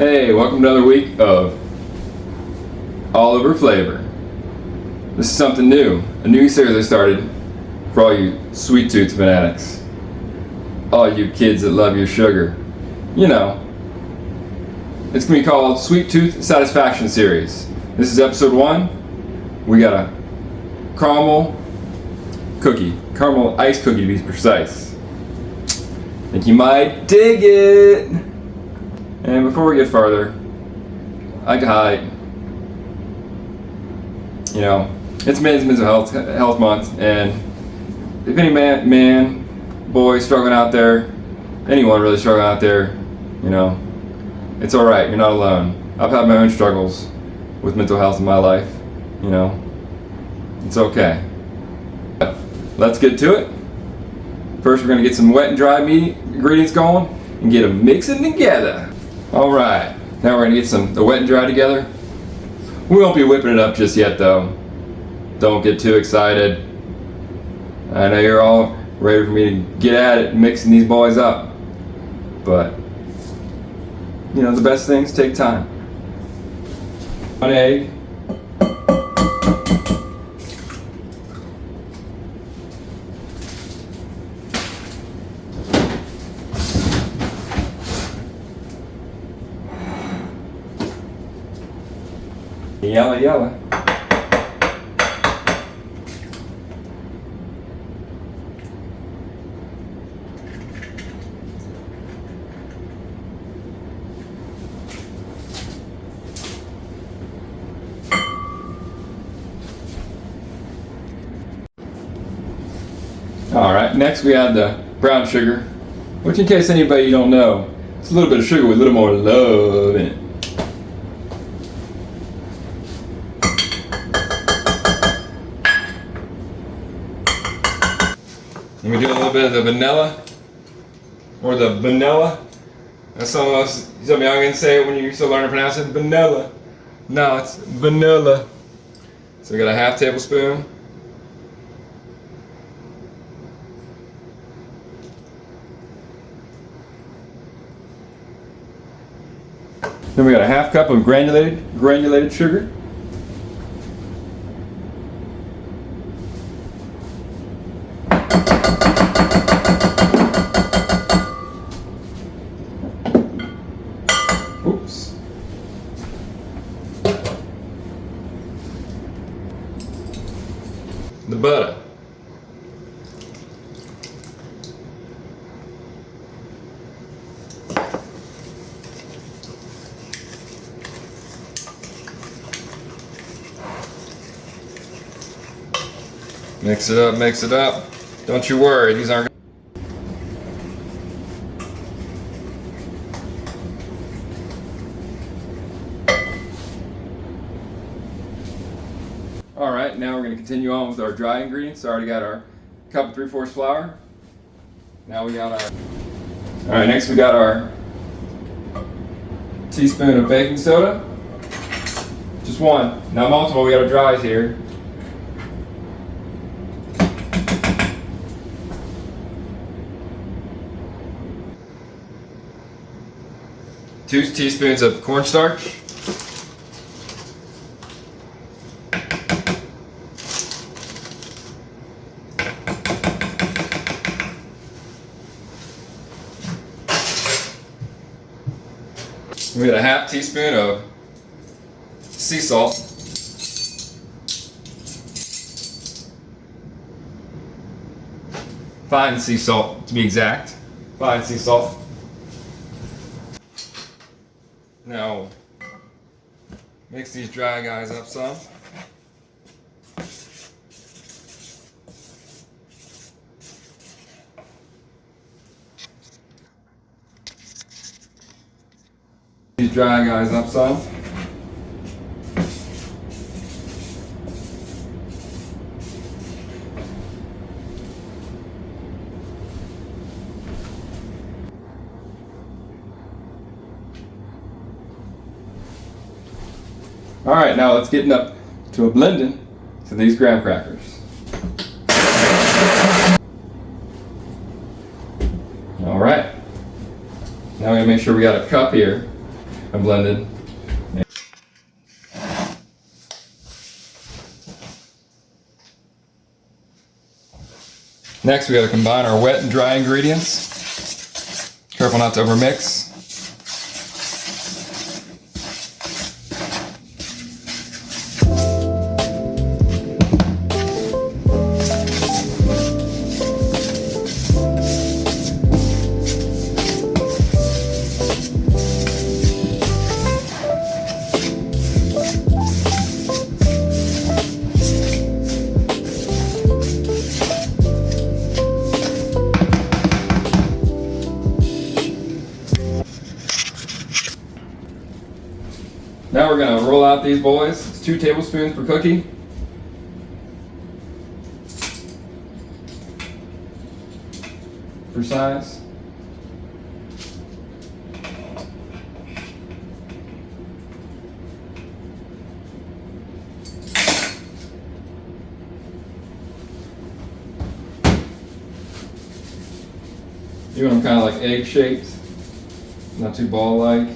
Hey, welcome to another week of All Over Flavor. This is something new, a new series I started for all you sweet tooth fanatics. All you kids that love your sugar. You know, it's going to be called Sweet Tooth Satisfaction Series. This is episode 1. We got a caramel ice cookie to be precise. Think you might dig it. And before we get farther, I like to highlight, it's Men's Mental Health Month, and if any man, boy struggling out there, anyone really struggling out there, it's all right. You're not alone. I've had my own struggles with mental health in my life. It's okay. But let's get to it. First, we're gonna get some wet and dry meat ingredients going and get them mixing together. All right, now we're gonna get the wet and dry together. We won't be whipping it up just yet though. Don't get too excited. I know you're all ready for me to get at it mixing these boys up. But, the best things take time. 1 egg. Yellow. Alright, next we add the brown sugar, which in case anybody you don't know, it's a little bit of sugar with a little more love in it. And we do a little bit of the vanilla, or the vanilla. That's some youngins say it when you're still learning to pronounce it, vanilla. No, it's vanilla. So we got a half tablespoon. Then we got a half cup of granulated sugar. Oops. The butter. Mix it up. Don't you worry, these aren't. Alright, now we're going to continue on with our dry ingredients. I already got our cup of 3/4 flour. Now we got our. Alright, next we got our teaspoon of baking soda. Just one. Not multiple, we got our dries here. 2 teaspoons of cornstarch. We got a half teaspoon of sea salt. Fine sea salt, to be exact. Fine sea salt. Now, mix these dry guys up some. These dry guys up some. Alright, now let's get up to a blending to these graham crackers. Alright, now we gotta make sure we got a cup here I blended. Next, we got to combine our wet and dry ingredients. Careful not to overmix. Now we're going to roll out these boys. It's 2 tablespoons per cookie. For size. You want them kind of like egg shaped, not too ball like.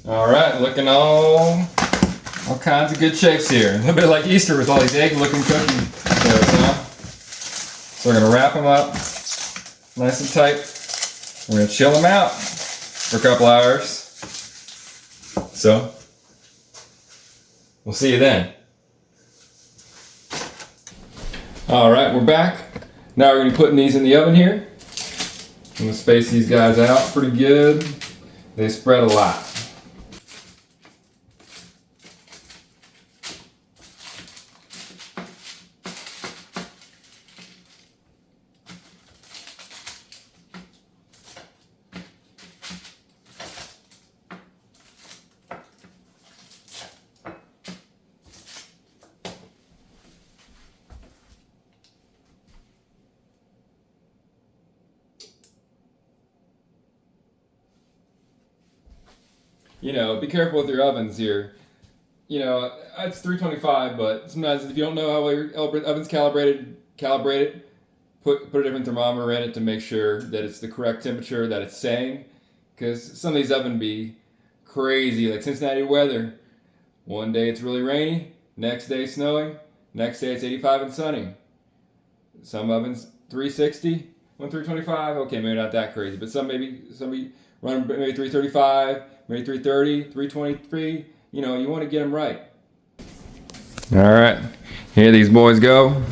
All right, looking all kinds of good shapes here. A little bit like Easter with all these egg-looking cookies. So we're gonna wrap them up nice and tight. We're gonna chill them out for a couple hours. So we'll see you then. All right, we're back. Now we're gonna be putting these in the oven here. I'm gonna space these guys out pretty good. They spread a lot. You know, be careful with your ovens here. You know, it's 325, but sometimes if you don't know how your oven's calibrated, put a different thermometer in it to make sure that it's the correct temperature that it's saying. Because some of these ovens be crazy, like Cincinnati weather. One day it's really rainy, next day snowing, next day it's 85 and sunny. Some ovens 360, 325. Okay, maybe not that crazy, but some run maybe 335. Maybe 330, 323, you know, you want to get them right. All right, here these boys go.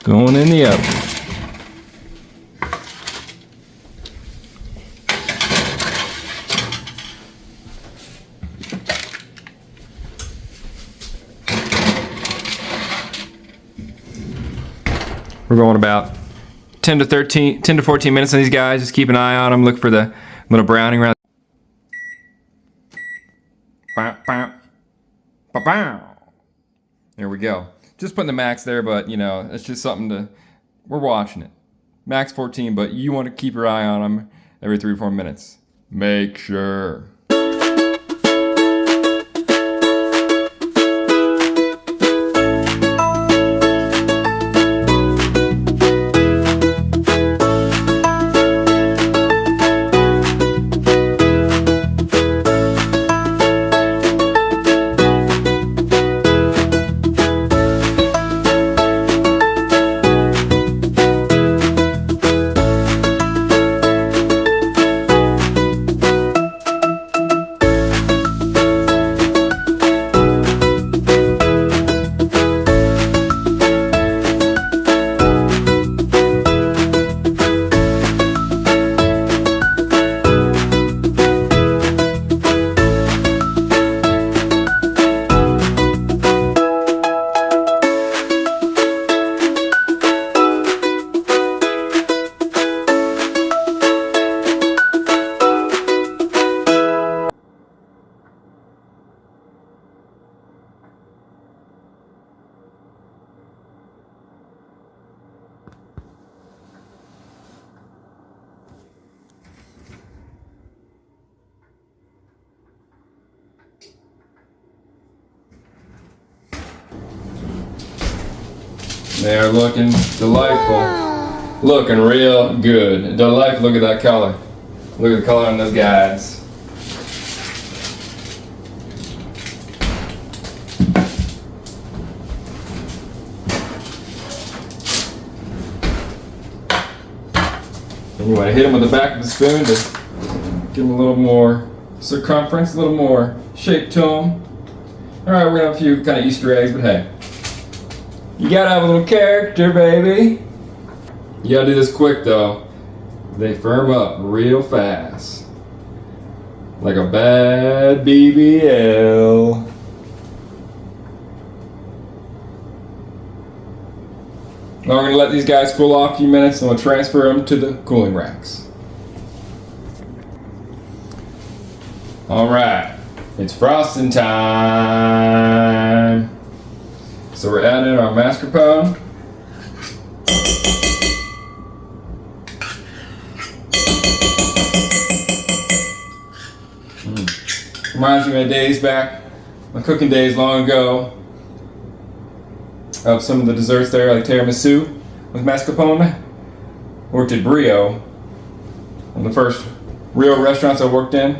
Going in the oven. We're going about 10 to 14 minutes on these guys. Just keep an eye on them. Look for the little browning around. There we go. Just putting the max there, but you know, it's just something we're watching it. Max 14, but you want to keep your eye on them every 3 or 4 minutes. Make sure. They're looking delightful. Looking real good. Delightful. Look at that color. Look at the color on those guys. And you want to hit them with the back of the spoon to give them a little more circumference, a little more shape to them. Alright, we're going to have a few kind of Easter eggs, but hey. You gotta have a little character, baby. You gotta do this quick though. They firm up real fast. Like a bad BBL. Now we're going to let these guys cool off a few minutes and we'll transfer them to the cooling racks. Alright, it's frosting time. So we're adding in our mascarpone. Reminds me of my days back, my cooking days long ago. Of some of the desserts there, like tiramisu with mascarpone. Worked at Brio, one of the first real restaurants I worked in.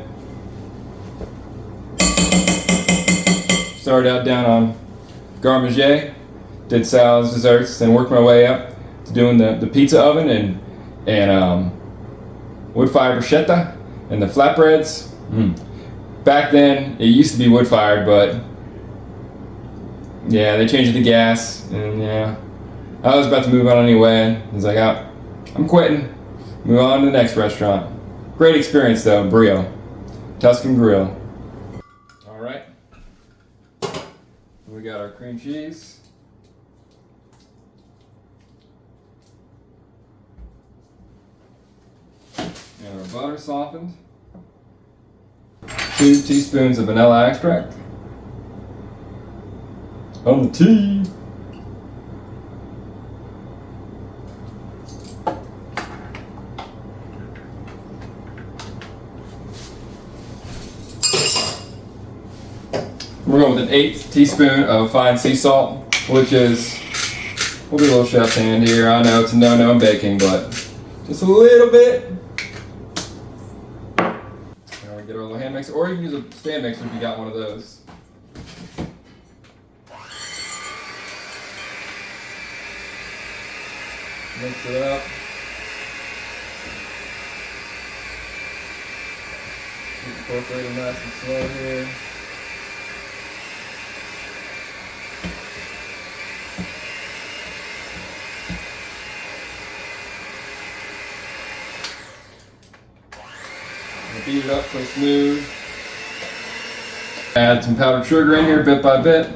Started out down on Garde Manger, did salads, desserts, then worked my way up to doing the pizza oven and wood fire bruschetta and the flatbreads. Back then, it used to be wood fired, but yeah, they changed it to gas, and yeah, I was about to move on anyway. I was like, oh, I'm quitting. Move on to the next restaurant. Great experience though, Brio, Tuscan Grill. All right, we got our cream cheese. And our butter softened. 2 teaspoons of vanilla extract. On the tea. We're going with an 1/8 teaspoon of fine sea salt, which is, we'll do a little chef's hand here. I know it's a no-no in baking, but just a little bit. Now we get our little hand mixer, or you can use a stand mixer if you got one of those. Mix it up. Incorporate it nice and slow here. And beat it up so smooth. Add some powdered sugar in here bit by bit.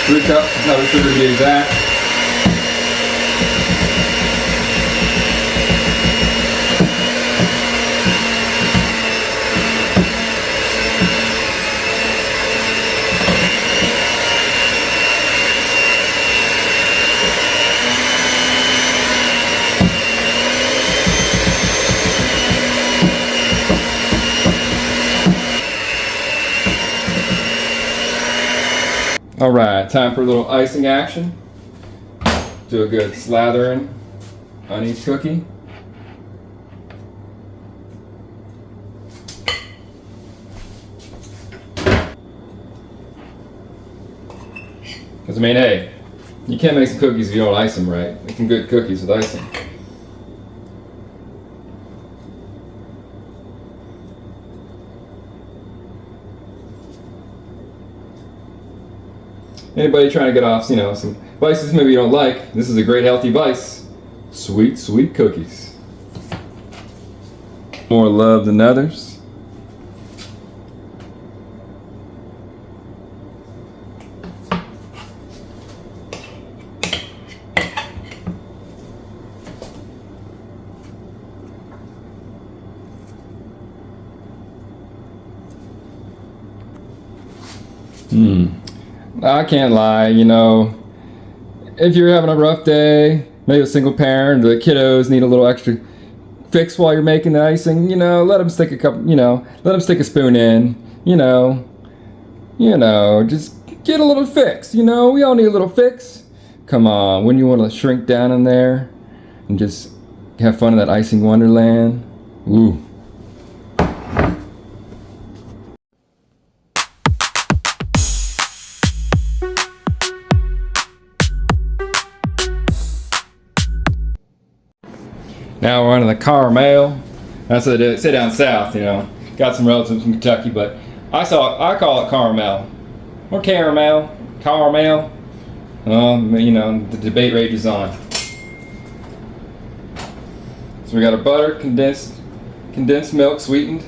3 cups of powdered sugar to be exact. Alright, time for a little icing action. Do a good slathering on each cookie. Because I mean, hey, you can't make some cookies if you don't ice them right. Make some good cookies with icing. Anybody trying to get off, some vices maybe you don't like, this is a great healthy vice. Sweet, sweet cookies. More love than others. I can't lie, if you're having a rough day, maybe a single parent, the kiddos need a little extra fix while you're making the icing, let them stick let them stick a spoon in, just get a little fix, we all need a little fix. Come on, wouldn't you want to shrink down in there and just have fun in that icing wonderland? Ooh. Now we're on to the Carmel. That's what they say down south, Got some relatives from Kentucky, but I call it Carmel. Or caramel. Carmel. The debate rages on. So we got our butter, condensed milk, sweetened.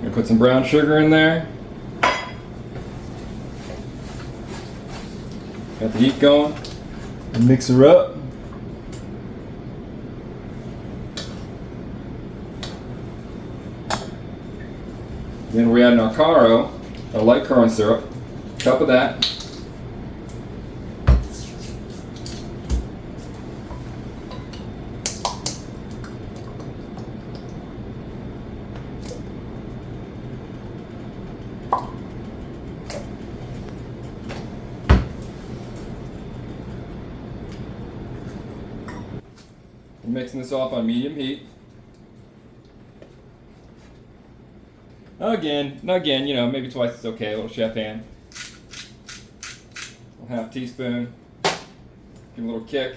Gonna put some brown sugar in there. Got the heat going. And mix her up. Then we're adding our caro, our light corn syrup, a cup of that. We're mixing this off on medium heat. Again, maybe twice is okay, a little chef hand. A half teaspoon. Give a little kick.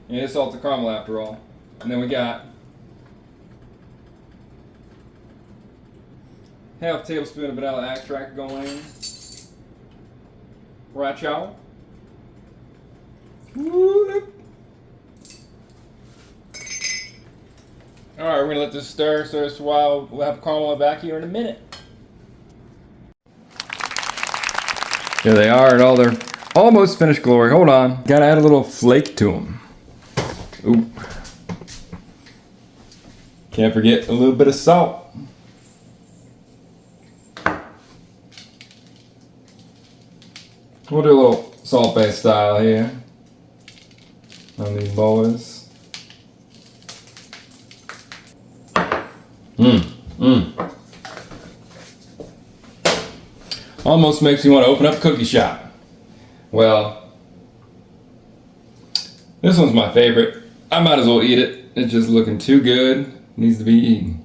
And it's salted caramel after all. And then we got half tablespoon of vanilla extract going in. Right, y'all? Woo-hoo. Alright, we're going to let this stir a while. We'll have caramel back here in a minute. There they are in all their almost finished glory. Hold on. Gotta add a little flake to them. Ooh. Can't forget a little bit of salt. We'll do a little salt-based style here on these boys. Almost makes me want to open up a cookie shop. Well, this one's my favorite. I might as well eat it. It's just looking too good. It needs to be eaten.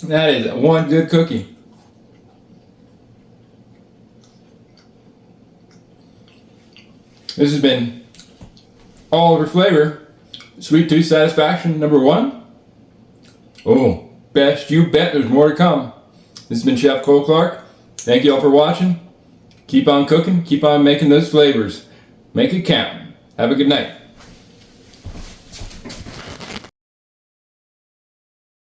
That is one good cookie. This has been all over flavor. Sweet tooth satisfaction #1. Oh, best you bet. There's more to come. This has been Chef Cole Clark. Thank you all for watching. Keep on cooking. Keep on making those flavors. Make it count. Have a good night.